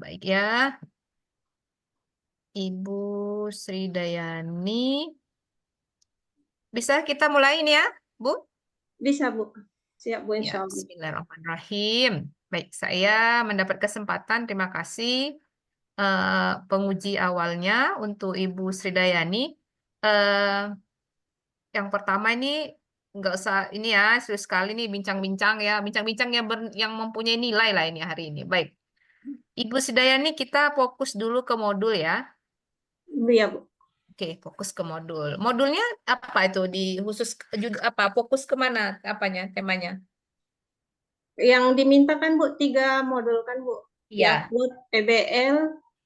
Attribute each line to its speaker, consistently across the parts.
Speaker 1: Baik ya, Ibu Sri Dayani. Bisa kita mulai ini ya, Bu?
Speaker 2: Bisa, Bu. Siap, Bu,
Speaker 1: Ya,
Speaker 2: insya Allah.
Speaker 1: Bismillahirrahmanirrahim. Baik, saya mendapat kesempatan. Terima kasih penguji awalnya untuk Ibu Sri Dayani. Eh, yang pertama ini nggak usah ini ya, serius sekali nih bincang-bincang ya, bincang-bincang yang mempunyai nilai lah ini hari ini. Baik, Ibu Sri Dayani kita fokus dulu ke modul ya.
Speaker 2: Iya, Bu.
Speaker 1: Oke, fokus ke modul. Modulnya apa itu di khusus juga apa fokus kemana apanya temanya?
Speaker 2: Yang dimintakan, Bu, 3 modul kan, Bu. Yang
Speaker 1: Iya.
Speaker 2: PBL,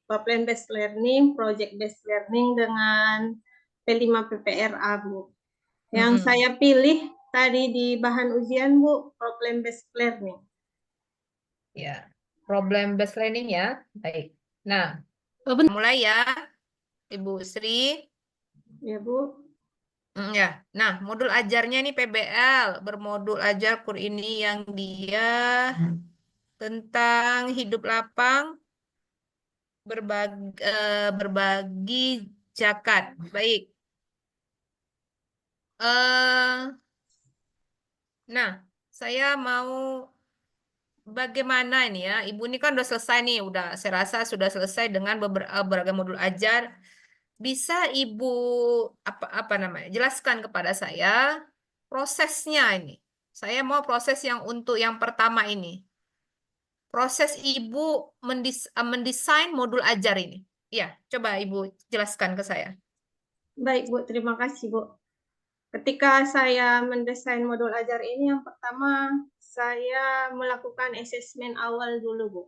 Speaker 2: Problem Based Learning, Project Based Learning, dengan P5 PPRA, Bu. Yang
Speaker 1: Mm-mm.
Speaker 2: saya pilih tadi di bahan ujian, Bu, Problem Based Learning.
Speaker 1: Ya, problem based learning ya. Baik. Nah, mulai ya, Ibu Sri.
Speaker 2: Ya, Bu.
Speaker 1: Ya. Nah, modul ajarnya nih PBL, bermodul ajar kur ini yang dia tentang hidup lapang, berbagi zakat. Baik. eh nah, saya mau bagaimana ini ya? Ibu ini kan udah selesai nih, udah saya rasa sudah selesai dengan beragam modul ajar. Bisa Ibu apa apa namanya? Jelaskan kepada saya prosesnya ini. Saya mau proses yang untuk yang pertama ini. Proses Ibu mendesain modul ajar ini. Ya, coba Ibu jelaskan ke saya.
Speaker 2: Baik, Bu. Terima kasih, Bu. Ketika saya mendesain modul ajar ini, yang pertama saya melakukan asesmen awal dulu, Bu.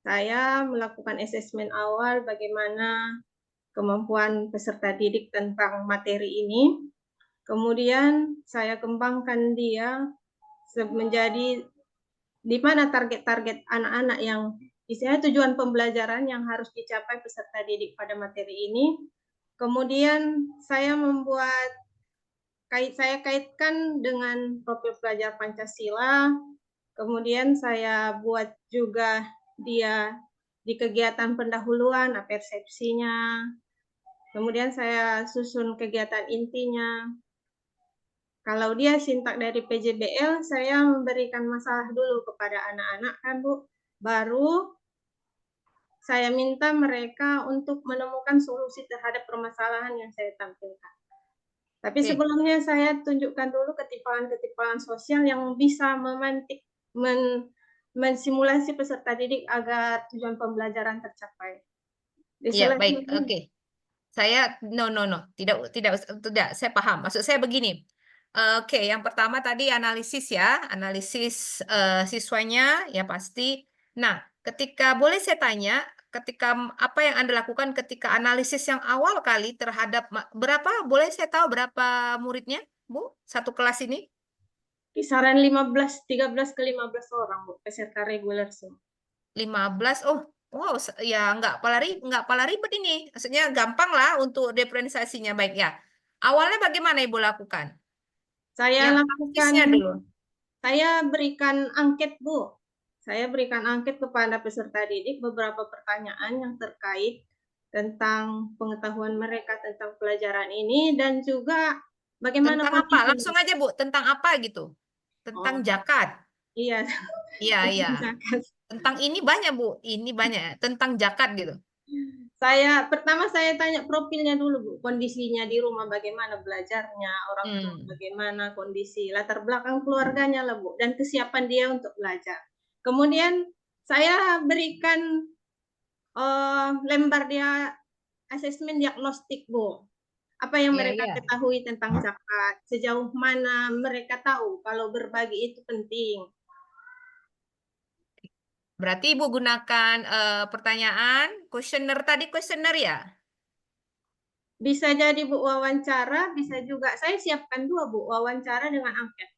Speaker 2: Saya melakukan asesmen awal bagaimana kemampuan peserta didik tentang materi ini. Kemudian saya kembangkan dia menjadi di mana target-target anak-anak yang istilahnya tujuan pembelajaran yang harus dicapai peserta didik pada materi ini. Kemudian saya kaitkan dengan profil pelajar Pancasila. Kemudian saya buat juga dia di kegiatan pendahuluan, persepsinya. Kemudian saya susun kegiatan intinya. Kalau dia sintak dari PJBL, saya memberikan masalah dulu kepada anak-anak kan, Bu. Baru saya minta mereka untuk menemukan solusi terhadap permasalahan yang saya tampilkan. Tapi
Speaker 1: Oke.
Speaker 2: sebelumnya saya tunjukkan dulu ketimpangan-ketimpangan sosial yang bisa memantik, mensimulasi peserta didik agar tujuan pembelajaran tercapai.
Speaker 1: Iya, baik.
Speaker 2: Diselesaikan.
Speaker 1: Oke. Saya no, tidak, saya paham. Maksud saya begini. Oke, yang pertama tadi analisis ya, analisis siswanya ya pasti. Nah, ketika boleh saya tanya, ketika apa yang Anda lakukan ketika analisis yang awal kali terhadap berapa? Boleh saya tahu berapa muridnya, Bu? Satu kelas ini?
Speaker 2: Kisaran 13 ke 15 orang, Bu, peserta reguler semua.
Speaker 1: 15. Oh, wow, ya nggak pala ribet ini. Maksudnya gampang lah untuk diferensiasinya baik ya. Awalnya bagaimana Ibu lakukan?
Speaker 2: Saya
Speaker 1: Yang
Speaker 2: lakukan,
Speaker 1: analisisnya dulu.
Speaker 2: saya berikan angket, Bu. Saya berikan angket kepada peserta didik beberapa pertanyaan yang terkait tentang pengetahuan mereka tentang pelajaran ini dan juga bagaimana
Speaker 1: Tentang apa?
Speaker 2: kondisi
Speaker 1: Langsung
Speaker 2: mereka.
Speaker 1: aja, Bu. Tentang apa gitu? Tentang
Speaker 2: Oh,
Speaker 1: zakat.
Speaker 2: iya.
Speaker 1: Iya, iya. Tentang ini banyak, Bu. Ini banyak ya. Tentang zakat gitu.
Speaker 2: Pertama saya tanya profilnya dulu, Bu. Kondisinya di rumah bagaimana belajarnya, orang tua
Speaker 1: Hmm.
Speaker 2: bagaimana, kondisi latar belakang keluarganya lah, Bu, dan kesiapan dia untuk belajar. Kemudian saya berikan lembar dia asesmen diagnostik, Bu. Apa yang
Speaker 1: Iya,
Speaker 2: mereka
Speaker 1: iya.
Speaker 2: ketahui tentang zakat, sejauh mana mereka tahu kalau berbagi itu penting.
Speaker 1: Berarti Ibu gunakan pertanyaan, kuesioner ya?
Speaker 2: Bisa jadi, Bu, wawancara, bisa juga saya siapkan 2, Bu, wawancara dengan angket.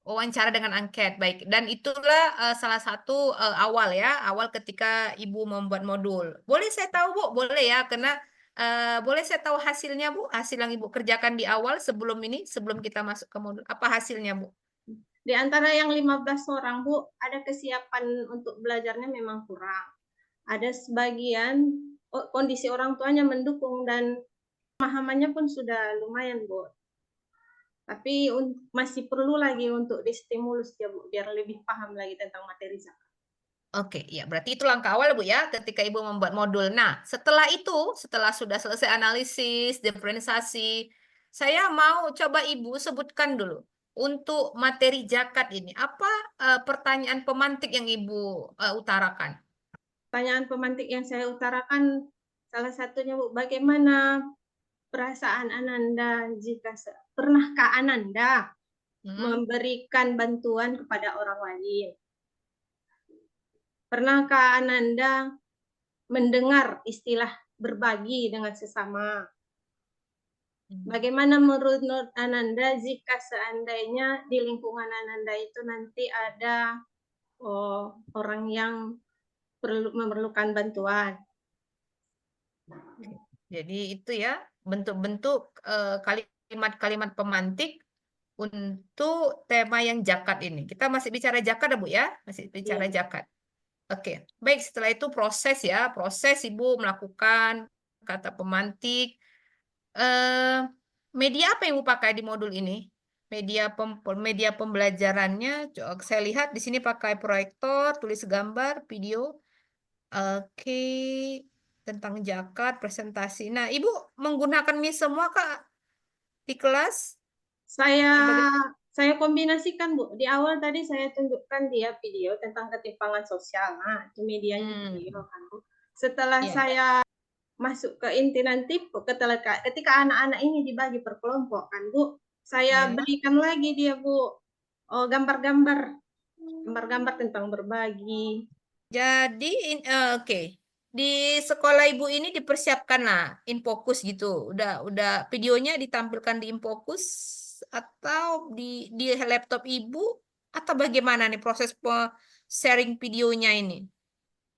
Speaker 1: Wawancara dengan angket, baik. Dan itulah salah satu awal ya, awal ketika Ibu membuat modul. Boleh saya tahu, Bu? Boleh ya, karena boleh saya tahu hasilnya, Bu? Hasil yang Ibu kerjakan di awal sebelum ini, sebelum kita masuk ke modul. Apa hasilnya, Bu?
Speaker 2: Di antara yang 15 orang, Bu, ada kesiapan untuk belajarnya memang kurang. ada sebagian kondisi orang tuanya mendukung dan pemahamannya pun sudah lumayan, Bu. Tapi masih perlu lagi untuk distimulus ya, Bu, biar lebih paham lagi tentang materi zakat.
Speaker 1: Oke, ya berarti itu langkah awal Bu ya, ketika Ibu membuat modul. Nah, setelah itu, setelah sudah selesai analisis, diferensiasi, saya mau coba Ibu sebutkan dulu untuk materi zakat ini, apa pertanyaan pemantik yang Ibu utarakan?
Speaker 2: Pertanyaan pemantik yang saya utarakan salah satunya, Bu, bagaimana perasaan Ananda jika pernahkah Ananda memberikan bantuan kepada orang lain? Pernahkah Ananda mendengar istilah berbagi dengan sesama? Bagaimana menurut Ananda jika seandainya di lingkungan Ananda itu nanti ada orang yang memerlukan bantuan?
Speaker 1: Jadi itu ya bentuk-bentuk kalimat-kalimat pemantik untuk tema yang zakat ini. Kita masih bicara zakat ya Bu ya, masih bicara
Speaker 2: Iya, Bu.
Speaker 1: zakat. Oke, baik setelah itu proses ya, proses Ibu melakukan kata pemantik. Eh, Media apa yang Ibu pakai di modul ini? Media pembelajarannya, saya lihat di sini pakai proyektor, tulis gambar, video. Oke, tentang zakat, presentasi. Nah, Ibu menggunakan ini semua Kak di kelas?
Speaker 2: Saya
Speaker 1: Bagaimana?
Speaker 2: saya kombinasikan, Bu. Di awal tadi saya tunjukkan dia video tentang ketimpangan sosial. Nah, itu medianya video kan, Bu. Setelah
Speaker 1: Ya.
Speaker 2: saya masuk ke inti nanti, ketika anak-anak ini dibagi per kelompok kan, Bu, saya
Speaker 1: Ya.
Speaker 2: berikan lagi dia, Bu, gambar-gambar, gambar-gambar tentang berbagi.
Speaker 1: Jadi, oke. Di sekolah Ibu ini dipersiapkan lah Infokus gitu. Udah videonya ditampilkan di Infokus atau di laptop Ibu atau bagaimana nih proses sharing videonya ini?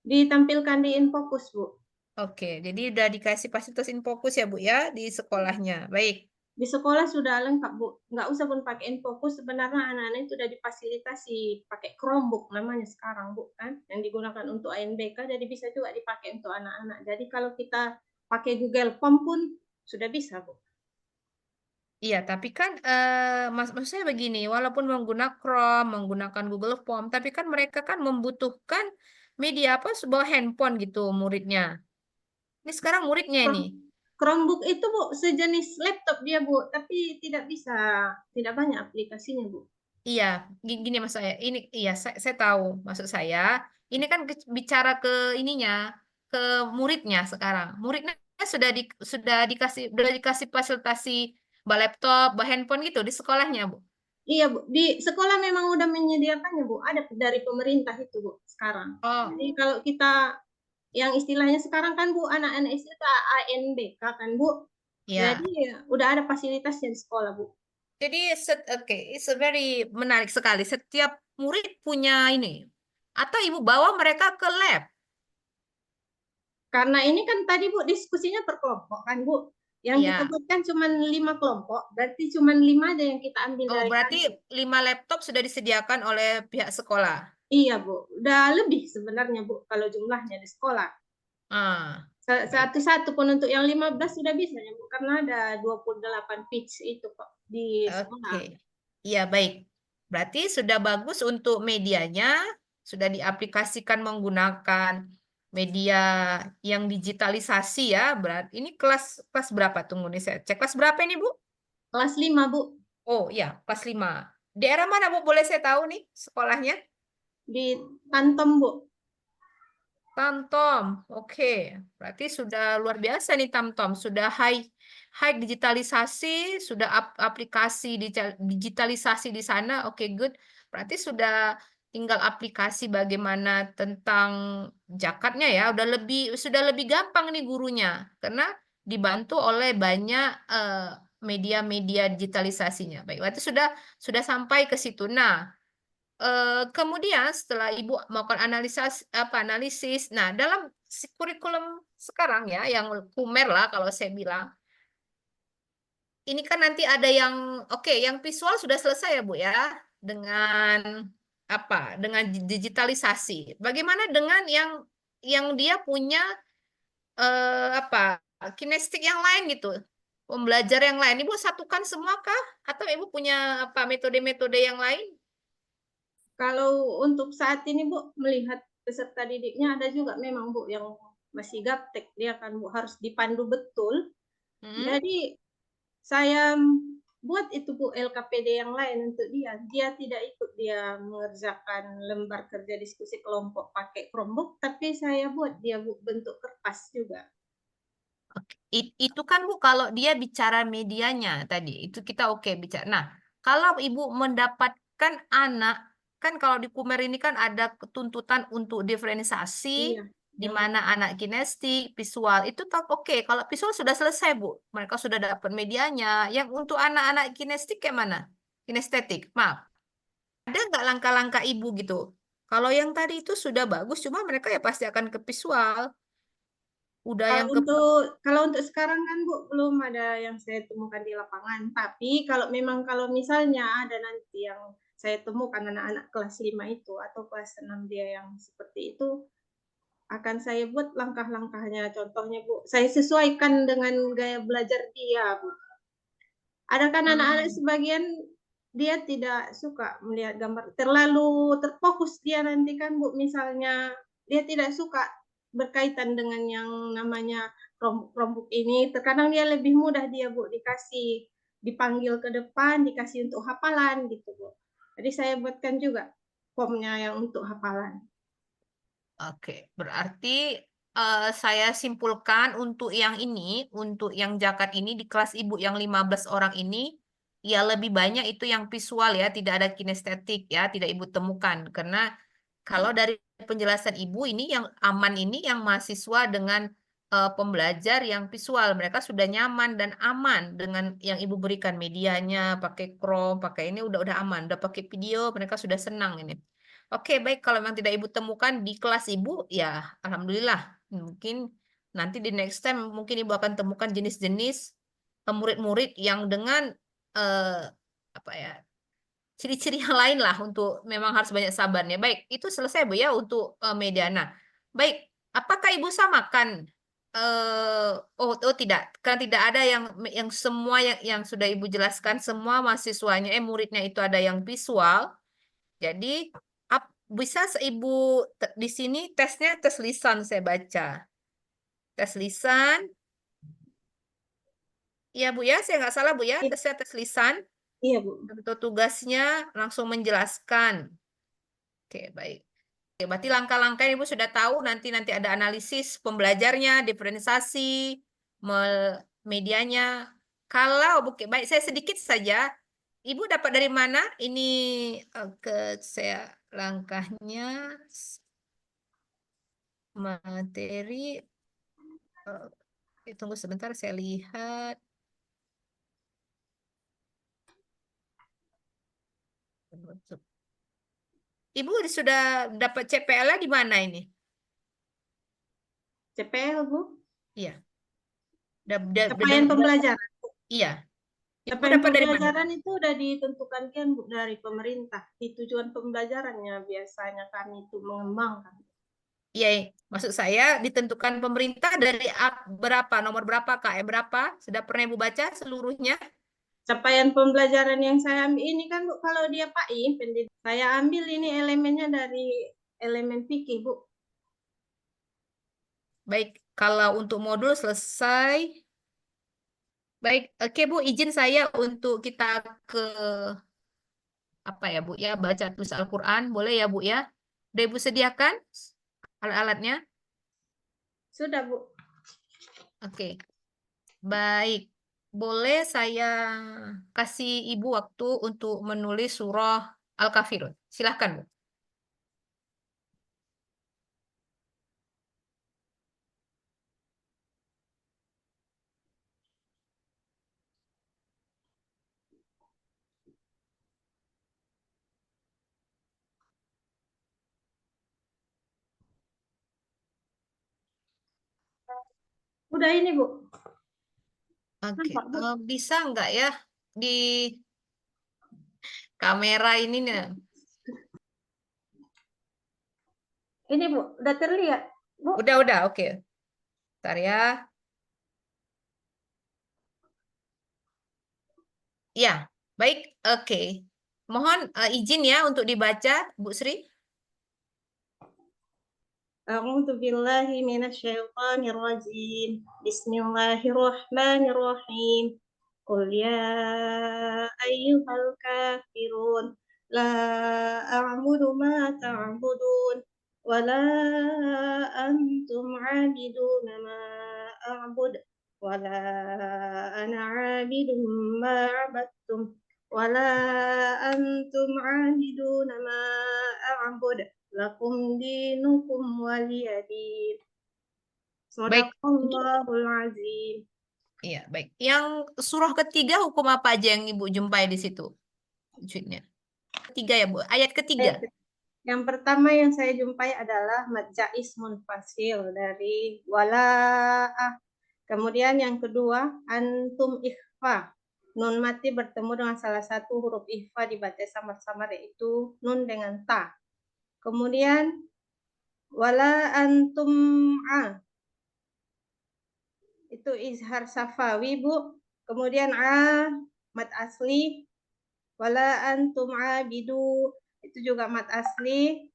Speaker 2: Ditampilkan di Infokus, Bu.
Speaker 1: Oke, jadi udah dikasih fasilitas Infokus ya Bu ya di sekolahnya. Baik.
Speaker 2: Di sekolah sudah lengkap, Bu. Nggak usah pun pakai Infokus, sebenarnya anak-anak itu sudah difasilitasi pakai Chromebook namanya sekarang, Bu, kan, yang digunakan untuk ANBK, jadi bisa juga dipakai untuk anak-anak. Jadi kalau kita pakai Google Form pun sudah bisa, Bu.
Speaker 1: Iya, tapi kan maksud saya begini, walaupun menggunakan Chrome, menggunakan Google Form, tapi kan mereka kan membutuhkan media apa sebuah handphone gitu muridnya. Ini sekarang muridnya ini.
Speaker 2: Chromebook itu, Bu, sejenis laptop dia, Bu, tapi tidak banyak aplikasinya, Bu.
Speaker 1: Iya, gini mas saya. Ini iya saya tahu maksud saya. Ini kan bicara ke ininya, ke muridnya sekarang. Muridnya sudah dikasih fasilitasi laptop, handphone gitu di sekolahnya, Bu.
Speaker 2: Iya, Bu. Di sekolah memang udah menyediakannya, Bu. Ada dari pemerintah itu, Bu, sekarang.
Speaker 1: Oh,
Speaker 2: Jadi kalau kita yang istilahnya sekarang kan, Bu, anak-anak SD itu ANBK kan, Bu.
Speaker 1: iya.
Speaker 2: Jadi udah ada fasilitasnya di sekolah, Bu.
Speaker 1: Jadi, oke, it's a very menarik sekali. Setiap murid punya ini. Atau ibu bawa mereka ke lab.
Speaker 2: Karena ini kan tadi, Bu, diskusinya per kelompok kan, Bu. Yang kita
Speaker 1: Ya.
Speaker 2: buatkan cuma 5 kelompok, berarti cuma 5 aja yang kita ambil
Speaker 1: Oh,
Speaker 2: dari
Speaker 1: berarti
Speaker 2: kantin.
Speaker 1: 5 laptop sudah disediakan oleh pihak sekolah.
Speaker 2: Iya, Bu. Udah lebih sebenarnya, Bu, kalau jumlahnya di sekolah.
Speaker 1: Ah, baik.
Speaker 2: Satu-satu pun untuk yang 15 sudah bisa ya, Bu, karena ada 28 pitch itu kok di
Speaker 1: Oke.
Speaker 2: sekolah.
Speaker 1: Iya, baik. Berarti sudah bagus untuk medianya, sudah diaplikasikan menggunakan media yang digitalisasi ya. Berarti ini kelas kelas berapa? Tunggu nih saya cek. Kelas berapa ini, Bu?
Speaker 2: Kelas 5, Bu,
Speaker 1: Oh, ya, kelas 5. Daerah mana, Bu? Boleh saya tahu nih sekolahnya?
Speaker 2: di Tantom, Bu.
Speaker 1: Tamtom. Oke. Berarti sudah luar biasa nih Tamtom. Sudah high high digitalisasi, sudah aplikasi digitalisasi di sana. Oke, good. Berarti sudah tinggal aplikasi bagaimana tentang jakatnya ya. Sudah lebih gampang nih gurunya karena dibantu oleh banyak media-media digitalisasinya. Baik, berarti sudah sampai ke situ. Nah, kemudian setelah Ibu melakukan analisis, nah dalam kurikulum sekarang ya, yang Kumer lah kalau saya bilang, ini kan nanti ada yang, oke, yang visual sudah selesai ya Bu ya, dengan apa? Dengan digitalisasi. Bagaimana dengan yang yang dia punya apa kinestik yang lain gitu, pembelajar yang lain. Ibu satukan semua kah? Atau ibu punya apa metode-metode yang lain?
Speaker 2: Kalau untuk saat ini Bu, melihat peserta didiknya ada juga memang Bu yang masih gaptek, dia kan Bu harus dipandu betul.
Speaker 1: Hmm?
Speaker 2: Jadi saya buat itu Bu LKPD yang lain untuk dia. Dia tidak ikut dia mengerjakan lembar kerja diskusi kelompok pakai Chromebook, tapi saya buat dia Bu bentuk kertas juga.
Speaker 1: Oke. Itu kan Bu kalau dia bicara medianya tadi, itu kita oke bicara. Nah, kalau Ibu mendapatkan anak, kan kalau di Kumer ini kan ada tuntutan untuk diferensiasi,
Speaker 2: Iya,
Speaker 1: di
Speaker 2: yang
Speaker 1: mana anak kinestik, visual, itu tak oke. Kalau visual sudah selesai Bu, mereka sudah dapat medianya. Yang untuk anak-anak kinestik kayak mana? Kinestetik, maaf. Ada nggak langkah-langkah Ibu gitu? Kalau yang tadi itu sudah bagus, cuma mereka ya pasti akan ke visual. Udah
Speaker 2: Kalau
Speaker 1: yang ke
Speaker 2: untuk sekarang kan Bu belum ada yang saya temukan di lapangan. Tapi kalau misalnya ada nanti yang saya temukan anak-anak kelas 5 itu atau kelas 6 dia yang seperti itu, akan saya buat langkah-langkahnya. Contohnya Bu, saya sesuaikan dengan gaya belajar dia Bu. Ada kan anak-anak
Speaker 1: Hmm.
Speaker 2: sebagian dia tidak suka melihat gambar, terlalu terfokus dia nanti kan Bu, misalnya dia tidak suka berkaitan dengan yang namanya kelompok ini, terkadang dia lebih mudah dia Bu dikasih dipanggil ke depan, dikasih untuk hafalan gitu Bu. Jadi saya buatkan juga formnya yang untuk hafalan.
Speaker 1: Oke, berarti saya simpulkan untuk yang ini, untuk yang zakat ini di kelas ibu yang 15 orang ini, ya lebih banyak itu yang visual ya, tidak ada kinestetik ya, tidak ibu temukan. Karena kalau dari penjelasan ibu ini yang aman ini yang mahasiswa dengan pembelajar yang visual, mereka sudah nyaman dan aman dengan yang ibu berikan medianya, pakai Chrome, pakai ini udah aman, udah pakai video, mereka sudah senang ini. Oke, baik. Kalau memang tidak ibu temukan di kelas ibu, ya alhamdulillah. Mungkin nanti di next time mungkin ibu akan temukan jenis-jenis murid-murid yang dengan eh, apa ya ciri-ciri yang lain lah untuk memang harus banyak sabarnya. Baik, itu selesai Bu ya untuk Mediana. Baik, apakah Ibu samakan? Oh tidak, karena tidak ada yang semua yang sudah Ibu jelaskan semua mahasiswanya muridnya itu ada yang visual. Jadi bisa Ibu di sini tesnya tes lisan saya baca. Tes lisan, ya Bu ya, saya nggak salah Bu ya, tesnya tes lisan.
Speaker 2: Iya Bu.
Speaker 1: Untuk tugasnya langsung menjelaskan. Oke, baik. Oke, berarti langkah-langkah Ibu sudah tahu nanti nanti ada analisis pembelajarnya, diferensiasi, medianya. Kalau oke, baik saya sedikit saja. Ibu dapat dari mana? Ini ke saya langkahnya materi. Tunggu sebentar saya lihat. Ibu sudah dapat CPL-nya di mana ini?
Speaker 2: CPL Bu.
Speaker 1: Iya,
Speaker 2: Capaian pembelajaran.
Speaker 1: iya. Ibu
Speaker 2: Capaian
Speaker 1: dapat dari mana?
Speaker 2: pembelajaran itu sudah ditentukan kan Bu dari pemerintah. Di tujuan pembelajarannya biasanya kami itu mengembangkan.
Speaker 1: Iya, maksud saya ditentukan pemerintah dari berapa, nomor berapa, KM berapa? Sudah pernah Ibu baca seluruhnya?
Speaker 2: Capaian pembelajaran yang saya ambil ini kan Bu, kalau dia PAI, saya ambil ini elemennya dari elemen fikih Bu.
Speaker 1: Baik, kalau untuk modul selesai. Baik, oke Bu, izin saya untuk kita ke apa ya Bu ya, baca tulis Al-Quran, boleh ya Bu ya? Udah Ibu sediakan alat-alatnya?
Speaker 2: Sudah Bu.
Speaker 1: Oke, baik. Boleh saya kasih Ibu waktu untuk menulis surah Al-Kafirun? Silahkan Bu.
Speaker 2: Udah ini Bu.
Speaker 1: Oke,
Speaker 2: Nampak Bu.
Speaker 1: bisa nggak ya di kamera ini nih?
Speaker 2: Ini Bu, udah terlihat. Bu.
Speaker 1: Udah, oke. Bentar ya. Ya, baik, oke. Mohon izin ya untuk dibaca, Bu Sri.
Speaker 2: A'udzu billahi minasyaitonir rajim. Bismillahirrahmanirrahim. Qul ya ayyuhal kafirun la a'budu ma ta'budun wa la antum 'abiduna ma a'bud wa la ana 'abidun ma 'abadtum wa la antum 'abiduna ma a'bud lakum dinukum waliyadin.
Speaker 1: Baik,
Speaker 2: Sadaqallahul azim.
Speaker 1: iya, baik. Yang surah ketiga hukum apa aja yang Ibu jumpai di situ? Wujudnya. Ketiga ya, Bu. Ayat ketiga.
Speaker 2: Yang pertama yang saya jumpai adalah majais munfasil dari walaah. Kemudian yang kedua antum ikhfa. Nun mati bertemu dengan salah satu huruf ikhfa dibaca samar-samar yaitu nun dengan ta. Kemudian wala antum itu izhar safawi, Bu. Kemudian mad asli wala antum abidu itu juga mad asli.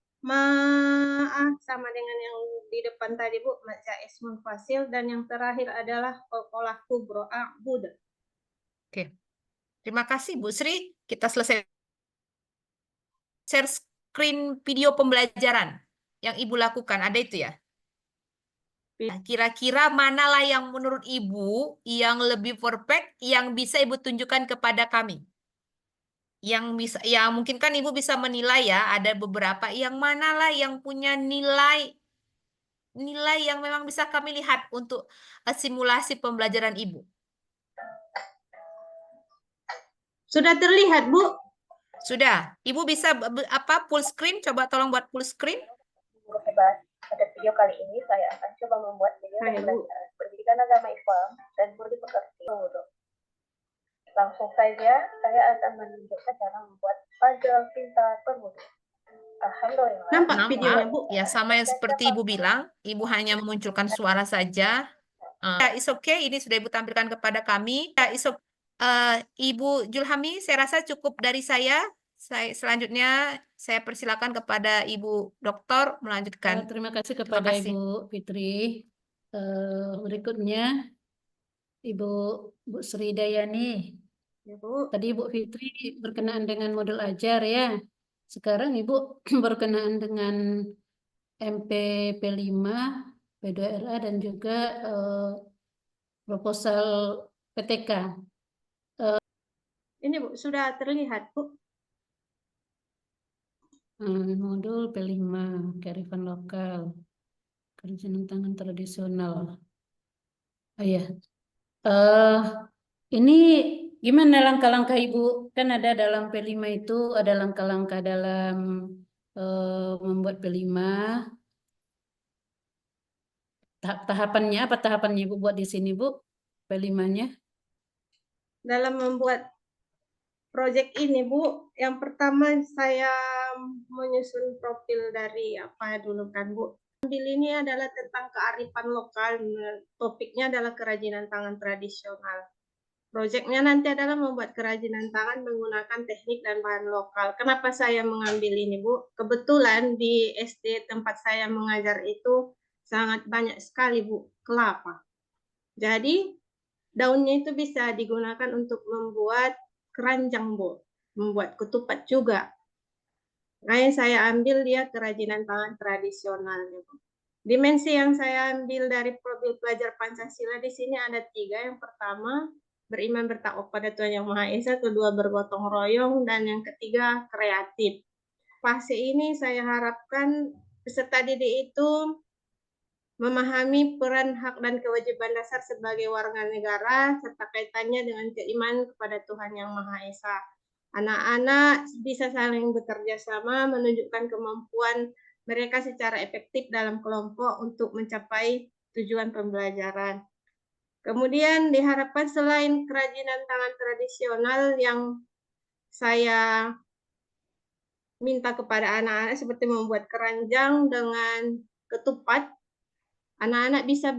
Speaker 2: Sama dengan yang di depan tadi, Bu, mad jaiz munfasil, dan yang terakhir adalah qalqalah kubra a'bud.
Speaker 1: Oke. Terima kasih, Bu Sri. Kita selesai share screen video pembelajaran yang Ibu lakukan. Ada itu ya? Nah, kira-kira manalah yang menurut Ibu yang lebih perfect yang bisa Ibu tunjukkan kepada kami? Yang bisa, ya mungkin kan Ibu bisa menilai ya, ada beberapa yang manalah yang punya nilai yang memang bisa kami lihat untuk simulasi pembelajaran Ibu.
Speaker 2: Sudah terlihat, Bu?
Speaker 1: Sudah. Ibu bisa apa full screen? Coba tolong buat full screen.
Speaker 3: Guru Hebat. Pada video kali ini saya akan coba membuat video pembelajaran pendidikan agama Islam dan budi pekerti. Langsung saja saya akan menunjukkan cara membuat puzzle pintar berwudu. Alhamdulillah.
Speaker 2: Nampak videonya, Bu?
Speaker 1: Ya, sama yang seperti Ibu bilang, Ibu hanya memunculkan suara saja. Ya, it's okay, ini sudah Ibu tampilkan kepada kami. Ya, it's okay. Ibu Julhami, saya rasa cukup dari saya. Selanjutnya saya persilakan kepada Ibu Doktor melanjutkan.
Speaker 4: Terima kasih kepada Ibu Fitri. Berikutnya Ibu Sri Dayani.
Speaker 2: Ya, Bu.
Speaker 4: Tadi Ibu Fitri berkenaan dengan modul ajar ya. Sekarang Ibu berkenaan dengan MPP5, P2RA dan juga proposal PTK.
Speaker 2: Ini, Bu, sudah terlihat, Bu.
Speaker 4: Modul P5, kearifan lokal, kerajinan tangan tradisional. Oh ya, ini gimana langkah-langkah Ibu? Kan ada dalam P5 itu ada langkah-langkah dalam membuat P5. Tahapannya apa tahapannya Ibu buat di sini, Bu? P5-nya?
Speaker 2: Dalam membuat proyek ini, Bu, yang pertama saya menyusun profil dari apa dulu kan, Bu. Ambil ini adalah tentang kearifan lokal, topiknya adalah kerajinan tangan tradisional. Proyeknya nanti adalah membuat kerajinan tangan menggunakan teknik dan bahan lokal. Kenapa saya mengambil ini, Bu? Kebetulan di SD tempat saya mengajar itu sangat banyak sekali, Bu, kelapa. Jadi daunnya itu bisa digunakan untuk membuat keranjang, Bu, membuat ketupat juga. Nah, saya ambil dia kerajinan tangan tradisional. Dimensi yang saya ambil dari profil pelajar Pancasila di sini ada 3. Yang pertama, beriman bertakwa pada Tuhan Yang Maha Esa. Kedua, bergotong royong. Dan yang ketiga, kreatif. Fase ini saya harapkan peserta didik itu memahami peran hak dan kewajiban dasar sebagai warga negara serta kaitannya dengan keimanan kepada Tuhan Yang Maha Esa. Anak-anak bisa saling bekerja sama, menunjukkan kemampuan mereka secara efektif dalam kelompok untuk mencapai tujuan pembelajaran. Kemudian diharapkan selain kerajinan tangan tradisional yang saya minta kepada anak-anak seperti membuat keranjang dengan ketupat, Anak-anak bisa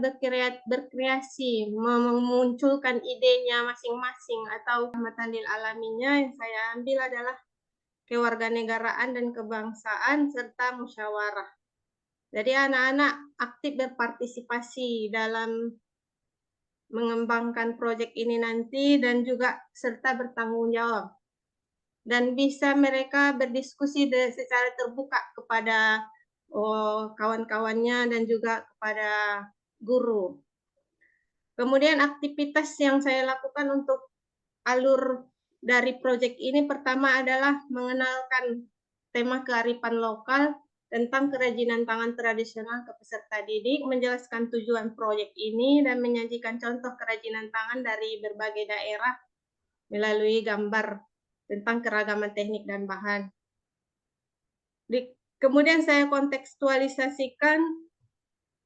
Speaker 2: berkreasi, memunculkan idenya masing-masing, atau matandil alaminya yang saya ambil adalah kewarganegaraan dan kebangsaan serta musyawarah. Jadi anak-anak aktif berpartisipasi dalam mengembangkan proyek ini nanti dan juga serta bertanggung jawab. Dan bisa mereka berdiskusi secara terbuka kepada kawan-kawannya dan juga kepada guru. Kemudian aktivitas yang saya lakukan untuk alur dari proyek ini pertama adalah mengenalkan tema kearifan lokal tentang kerajinan tangan tradisional ke peserta didik, menjelaskan tujuan proyek ini, dan menyajikan contoh kerajinan tangan dari berbagai daerah melalui gambar tentang keragaman teknik dan bahan. Kemudian saya kontekstualisasikan,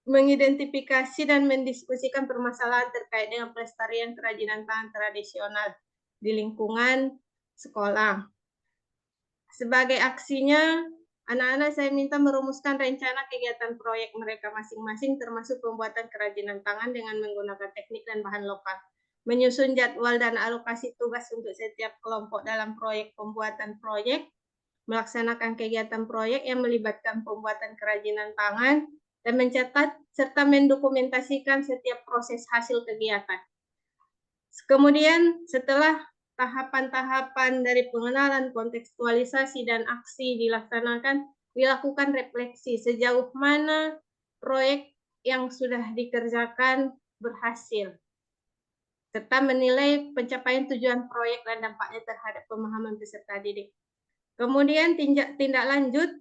Speaker 2: mengidentifikasi dan mendiskusikan permasalahan terkait dengan pelestarian kerajinan tangan tradisional di lingkungan sekolah. Sebagai aksinya, anak-anak saya minta merumuskan rencana kegiatan proyek mereka masing-masing, termasuk pembuatan kerajinan tangan dengan menggunakan teknik dan bahan lokal. Menyusun jadwal dan alokasi tugas untuk setiap kelompok dalam proyek pembuatan proyek, melaksanakan kegiatan proyek yang melibatkan pembuatan kerajinan tangan, dan mencatat serta mendokumentasikan setiap proses hasil kegiatan. Kemudian setelah tahapan-tahapan dari pengenalan, kontekstualisasi, dan aksi dilaksanakan, dilakukan refleksi sejauh mana proyek yang sudah dikerjakan berhasil, serta menilai pencapaian tujuan proyek dan dampaknya terhadap pemahaman peserta didik. Kemudian tindak lanjut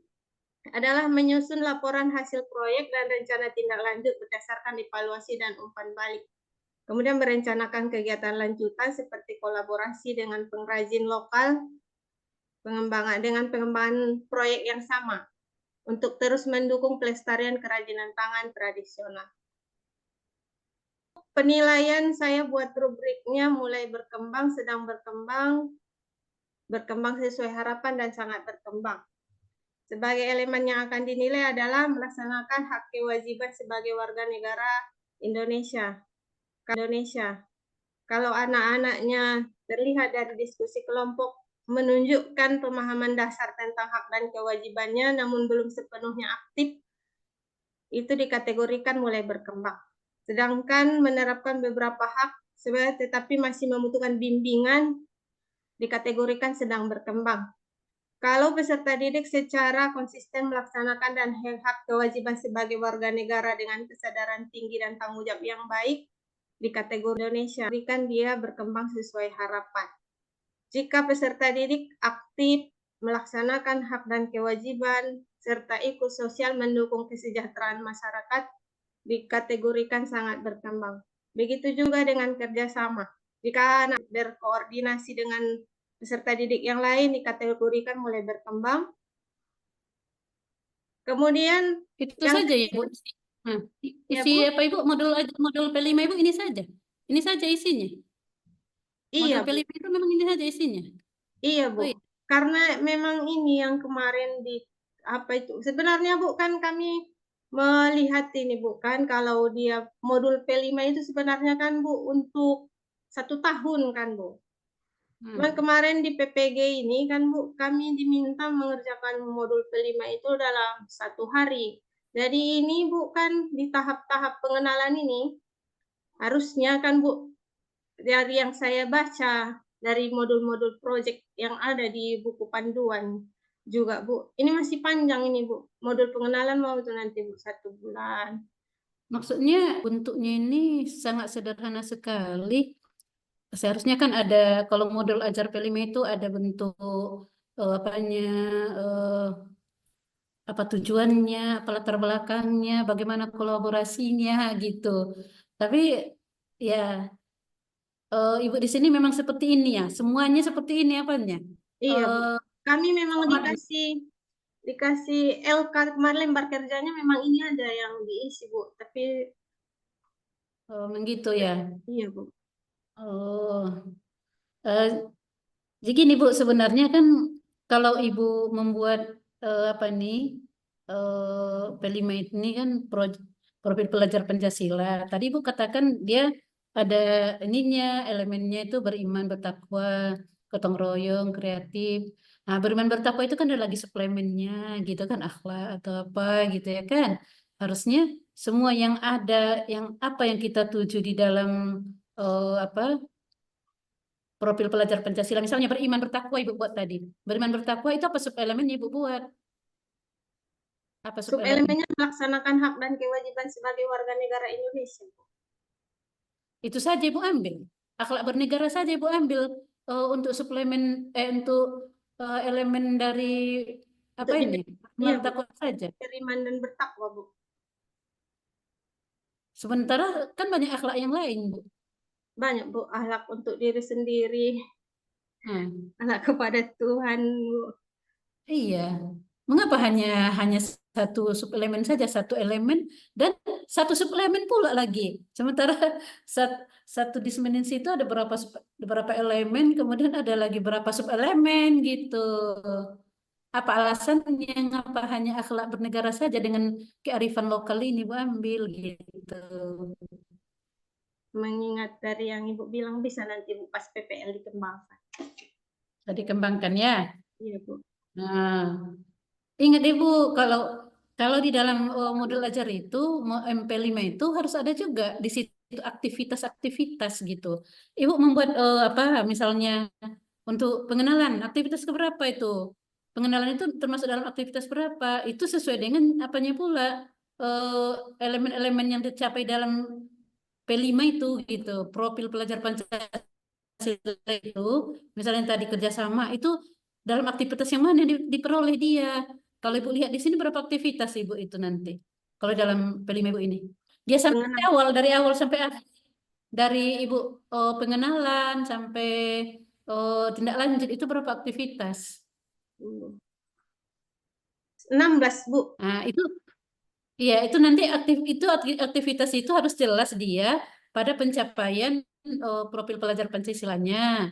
Speaker 2: adalah menyusun laporan hasil proyek dan rencana tindak lanjut berdasarkan evaluasi dan umpan balik. Kemudian merencanakan kegiatan lanjutan seperti kolaborasi dengan pengrajin lokal, pengembangan proyek yang sama untuk terus mendukung pelestarian kerajinan tangan tradisional. Penilaian saya buat rubriknya mulai berkembang, sedang berkembang sesuai harapan, dan sangat berkembang. Sebagai elemen yang akan dinilai adalah melaksanakan hak kewajiban sebagai warga negara Indonesia. Kalau anak-anaknya terlihat dari diskusi kelompok menunjukkan pemahaman dasar tentang hak dan kewajibannya namun belum sepenuhnya aktif, itu dikategorikan mulai berkembang. Sedangkan menerapkan beberapa hak tetapi masih membutuhkan bimbingan dikategorikan sedang berkembang. Kalau peserta didik secara konsisten melaksanakan dan hak kewajiban sebagai warga negara dengan kesadaran tinggi dan tanggung jawab yang baik, di kategori Indonesia, berikan dia berkembang sesuai harapan. Jika peserta didik aktif melaksanakan hak dan kewajiban, serta ikut sosial mendukung kesejahteraan masyarakat, dikategorikan sangat berkembang. Begitu juga dengan kerjasama. Jika anak berkoordinasi dengan peserta didik yang lain, dikategorikan mulai berkembang. Kemudian
Speaker 4: Itu saja ya, Bu. Nah, isi
Speaker 2: Bu?
Speaker 4: apa Ibu? Modul P5 Ibu ini saja. Ini saja isinya.
Speaker 2: Iya,
Speaker 4: Modul
Speaker 2: Bu.
Speaker 4: P5 itu memang ini saja isinya.
Speaker 2: Iya, Bu.
Speaker 4: Oh, iya.
Speaker 2: Karena memang ini yang kemarin sebenarnya Bu, kan kami melihat ini Bu, kan kalau dia modul P5 itu sebenarnya kan Bu untuk 1 tahun kan Bu. Kemarin di PPG ini kan Bu, kami diminta mengerjakan modul P5 itu dalam 1 hari. Jadi ini Bu, kan di tahap-tahap pengenalan ini harusnya kan Bu, dari yang saya baca dari modul-modul proyek yang ada di buku panduan juga Bu, ini masih panjang ini Bu, modul pengenalan mau itu nanti Bu 1 bulan.
Speaker 4: Maksudnya bentuknya ini sangat sederhana sekali. Seharusnya kan ada, kalau modul ajar P5 itu ada bentuk apa tujuannya, apa latar belakangnya, bagaimana kolaborasinya gitu. Tapi ya Ibu di sini memang seperti ini ya, semuanya seperti ini apanya?
Speaker 2: Iya Bu, kami memang
Speaker 4: sama-
Speaker 2: dikasih LK kemarin, lembar kerjanya memang ini ada yang diisi Bu, tapi
Speaker 4: begitu ya.
Speaker 2: iya Bu.
Speaker 4: Oh, jadi gini Bu, sebenarnya kan kalau Ibu membuat apa nih P5 ini kan profil pelajar Pancasila. Tadi Ibu katakan dia ada ininya, elemennya itu beriman, bertakwa, gotong royong, kreatif. Nah, beriman bertakwa itu kan ada lagi suplemennya gitu kan, akhlak atau apa gitu ya kan. Harusnya semua yang ada, yang apa yang kita tuju di dalam apa profil pelajar Pancasila, misalnya beriman bertakwa Ibu buat tadi. Beriman bertakwa itu apa suplemennya Ibu buat? Apa suplemen?
Speaker 2: Subelemennya melaksanakan hak dan kewajiban sebagai warga negara Indonesia, Bu.
Speaker 4: Itu saja Ibu ambil. Akhlak bernegara saja Ibu ambil untuk suplemen untuk elemen dari apa
Speaker 2: Untuk
Speaker 4: ini?
Speaker 2: iya, Bu.
Speaker 4: Bertakwa saja.
Speaker 2: Beriman dan bertakwa, Bu.
Speaker 4: Sementara kan banyak akhlak yang lain, Bu.
Speaker 2: Banyak, Bu, akhlak untuk diri sendiri,
Speaker 4: Nah,
Speaker 2: akhlak kepada Tuhan, Bu.
Speaker 4: iya. Mengapa hanya satu suplemen saja, satu elemen dan satu suplemen pula lagi. Sementara satu dimensi itu ada beberapa elemen, kemudian ada lagi berapa supelemen gitu. Apa alasannya? Ngapa hanya akhlak bernegara saja dengan kearifan lokal ini Bu ambil gitu.
Speaker 2: Mengingat dari yang Ibu bilang bisa nanti Bu pas PPL dikembangkan.
Speaker 4: Tadi kembangkan ya.
Speaker 2: Iya, Bu.
Speaker 4: Nah, ingat Ibu, kalau di dalam modul ajar itu MP5 itu harus ada juga di situ aktivitas-aktivitas gitu. Ibu membuat apa misalnya untuk pengenalan aktivitas keberapa itu? Pengenalan itu termasuk dalam aktivitas berapa? Itu sesuai dengan apanya pula elemen-elemen yang dicapai dalam P5 itu gitu. Profil pelajar Pancasila itu misalnya tadi kerjasama itu dalam aktivitas yang mana diperoleh dia. Kalau Ibu lihat di sini berapa aktivitas Ibu itu nanti? Kalau dalam P5 Ibu ini. Dia sampai
Speaker 2: Pengenalan.
Speaker 4: dari awal sampai akhir. Dari Ibu pengenalan sampai tindak lanjut itu berapa aktivitas?
Speaker 2: 16, Bu.
Speaker 4: Nah, itu nanti aktivitas itu harus jelas dia pada pencapaian profil pelajar Pancasilanya.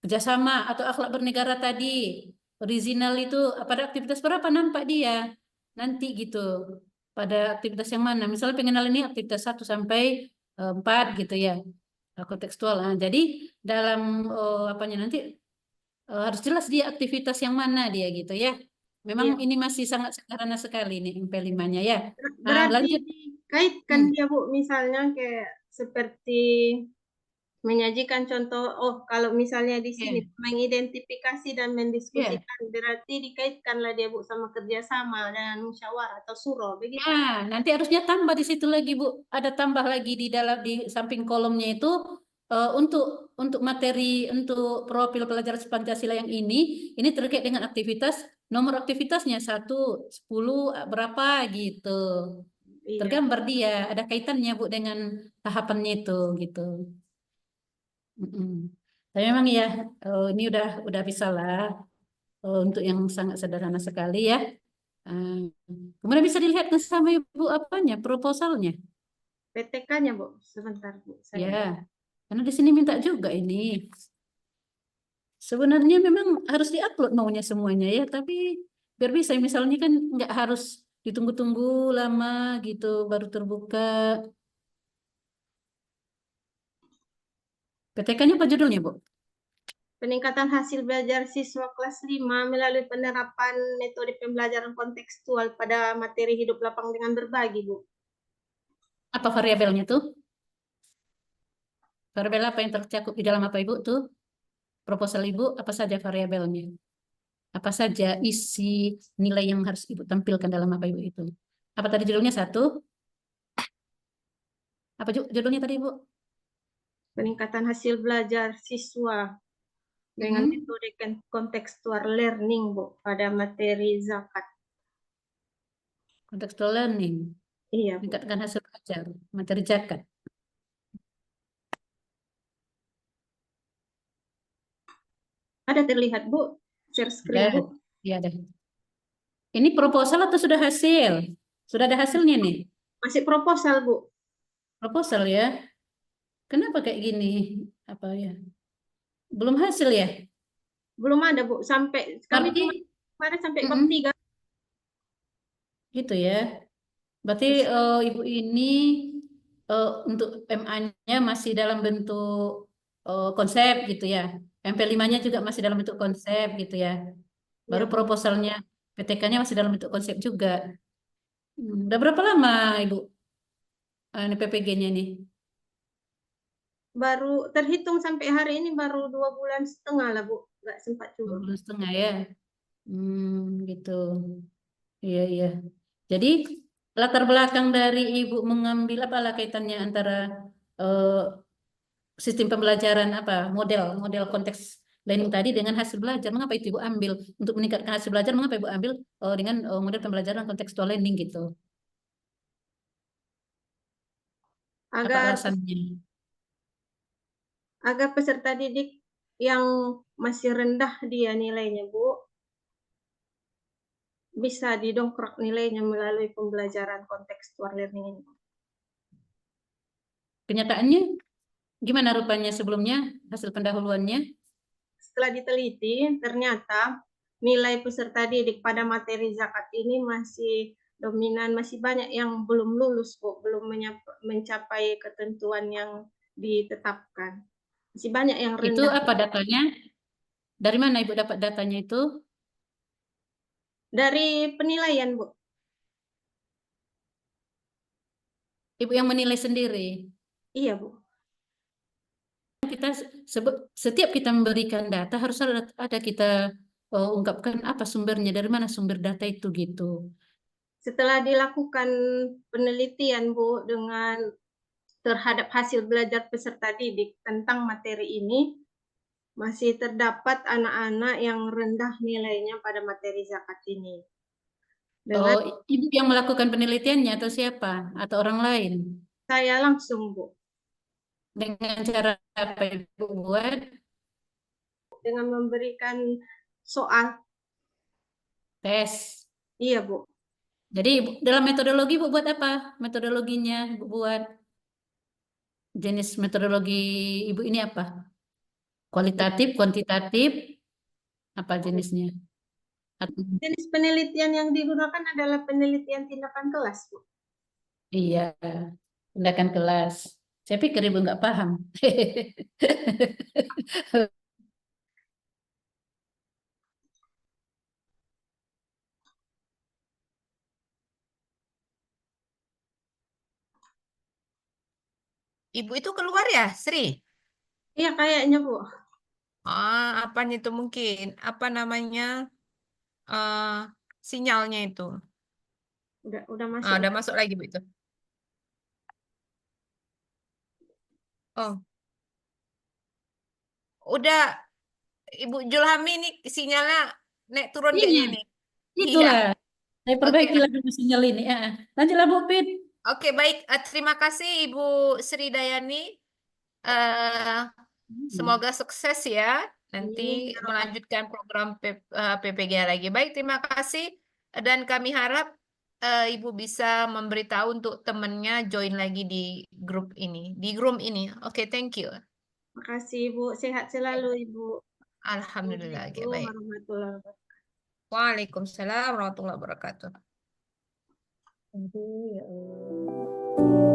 Speaker 4: Kerjasama atau akhlak bernegara tadi, original itu pada aktivitas berapa nampak dia nanti gitu. Pada aktivitas yang mana? Misalnya pengenalan ini aktivitas 1 sampai 4 gitu ya. Kontekstual. Nah, jadi dalam apanya nanti harus jelas dia aktivitas yang mana dia gitu ya. Memang
Speaker 2: Iya.
Speaker 4: ini masih sangat sederhana sekali nih MP5-nya ya. Nah,
Speaker 2: Berarti
Speaker 4: lanjut.
Speaker 2: dikaitkan dia, Bu, misalnya kayak seperti menyajikan contoh, kalau misalnya di sini mengidentifikasi dan mendiskusikan, berarti dikaitkanlah dia, Bu, sama kerjasama dan musyawarah atau suro, begitu.
Speaker 4: Nah, nanti harusnya tambah di situ lagi, Bu. Ada tambah lagi di dalam di samping kolomnya itu untuk materi untuk profil pelajar Pancasila yang ini terkait dengan aktivitas, nomor aktivitasnya 1, 10, berapa gitu.
Speaker 2: Iya.
Speaker 4: Tergambar dia, ada kaitannya Bu dengan tahapannya itu gitu. Tapi memang ya ini udah bisa lah untuk yang sangat sederhana sekali ya. Kemudian bisa dilihat sama Ibu apanya, proposalnya.
Speaker 2: PTK-nya, Bu, sebentar, Bu.
Speaker 4: Ya, karena di sini minta juga ini. Sebenarnya memang harus diupload maunya semuanya ya, tapi biar bisa misalnya kan nggak harus ditunggu-tunggu lama gitu baru terbuka. PTK-nya apa judulnya, Bu?
Speaker 2: Peningkatan hasil belajar siswa kelas 5 melalui penerapan metode pembelajaran kontekstual pada materi hidup lapang dengan berbagi, Bu.
Speaker 4: Apa variabelnya tuh? Variabel apa yang tercakup di dalam apa Ibu tuh? Proposal Ibu apa saja variabelnya? Apa saja isi nilai yang harus Ibu tampilkan dalam apa Ibu itu? Apa tadi judulnya 1? Apa judulnya tadi Ibu?
Speaker 2: Peningkatan hasil belajar siswa dengan metode kontekstual learning, Bu, pada materi zakat.
Speaker 4: Contextual learning.
Speaker 2: Iya, Bu.
Speaker 4: Meningkatkan hasil belajar, materi zakat.
Speaker 2: Ada terlihat, Bu, share screen, Bu.
Speaker 4: Iya ada. Ini proposal atau sudah hasil? Sudah ada hasilnya nih?
Speaker 2: Masih proposal, Bu.
Speaker 4: Proposal ya. Kenapa kayak gini? Apa ya? Belum hasil ya?
Speaker 2: Belum ada, Bu. Sampai kami
Speaker 4: Berarti
Speaker 2: kemarin sampai bab 3.
Speaker 4: gitu ya. Berarti Ibu ini untuk MA-nya masih dalam bentuk konsep gitu ya. MP5-nya juga masih dalam bentuk konsep gitu ya. Baru
Speaker 2: Ya, Bu.
Speaker 4: proposalnya PTK-nya masih dalam bentuk konsep juga. Udah berapa lama Ibu ini PPG-nya nih?
Speaker 2: Baru terhitung sampai hari ini baru 2,5 bulan lah, Bu. Nggak sempat
Speaker 4: 2
Speaker 2: juga.
Speaker 4: bulan setengah ya. Gitu. Iya, iya. Jadi latar belakang dari Ibu mengambil apa lah kaitannya antara eh, sistem pembelajaran apa model konteks learning tadi dengan hasil belajar. Mengapa itu Ibu ambil untuk meningkatkan hasil belajar? Mengapa Ibu ambil dengan model pembelajaran kontekstual learning gitu? Apa
Speaker 2: Agar
Speaker 4: alasannya?
Speaker 2: agar peserta didik yang masih rendah dia nilainya, Bu, bisa didongkrak nilainya melalui pembelajaran kontekstual learning ini.
Speaker 4: Kenyataannya gimana rupanya sebelumnya hasil pendahuluannya?
Speaker 2: Setelah diteliti, ternyata nilai peserta didik pada materi zakat ini masih dominan, masih banyak yang belum lulus, Bu, belum mencapai ketentuan yang ditetapkan. Masih banyak yang
Speaker 4: Itu
Speaker 2: rendah.
Speaker 4: apa datanya? Dari mana Ibu dapat datanya itu?
Speaker 2: Dari penilaian, Bu.
Speaker 4: Ibu yang menilai sendiri.
Speaker 2: Iya, Bu.
Speaker 4: Kita setiap kita memberikan data harus ada kita ungkapkan apa sumbernya, dari mana sumber data itu gitu.
Speaker 2: Setelah dilakukan penelitian, Bu, dengan terhadap hasil belajar peserta didik tentang materi ini, masih terdapat anak-anak yang rendah nilainya pada materi zakat ini. Dengan
Speaker 4: Ibu yang melakukan penelitiannya atau siapa? Atau orang lain?
Speaker 2: saya langsung, Bu,
Speaker 4: Dengan cara apa Ibu buat?
Speaker 2: dengan memberikan soal.
Speaker 4: Tes.
Speaker 2: Iya, Bu.
Speaker 4: Jadi dalam metodologi Ibu buat apa? Metodologinya Ibu buat jenis metodologi Ibu ini apa? Kualitatif, kuantitatif, apa jenisnya?
Speaker 2: Jenis penelitian yang digunakan adalah penelitian tindakan kelas, Bu.
Speaker 4: Iya, tindakan kelas. Saya pikir Ibu nggak paham.
Speaker 1: Ibu itu keluar ya, Sri?
Speaker 2: Iya, kayaknya, Bu.
Speaker 1: Apanya itu mungkin? Apa namanya? eh Sinyalnya itu.
Speaker 2: Udah masuk.
Speaker 1: Udah masuk lagi, Bu itu. Oh, udah Ibu Julhami ini sinyalnya naik turun
Speaker 4: Iya,
Speaker 1: kayaknya nih. Iya.
Speaker 4: itulah. Saya
Speaker 1: Oke.
Speaker 4: perbaiki lagi sinyal ini. Lanjutlah Bu Pit.
Speaker 1: Oke, baik. Terima kasih Ibu Sri Dayani. Eh, Semoga sukses ya. Nanti melanjutkan program PPG lagi. Baik, terima kasih. Dan kami harap Ibu bisa memberitahu untuk temannya join lagi di grup ini. Di grup ini. Oke, thank you.
Speaker 2: Makasih, Bu. Sehat selalu, Ibu.
Speaker 1: Alhamdulillah. Oke,
Speaker 2: Assalamualaikum
Speaker 1: baik.
Speaker 2: warahmatullahi wabarakatuh.
Speaker 1: Waalaikumsalam warahmatullahi wabarakatuh.
Speaker 4: Aduh, ya Allah.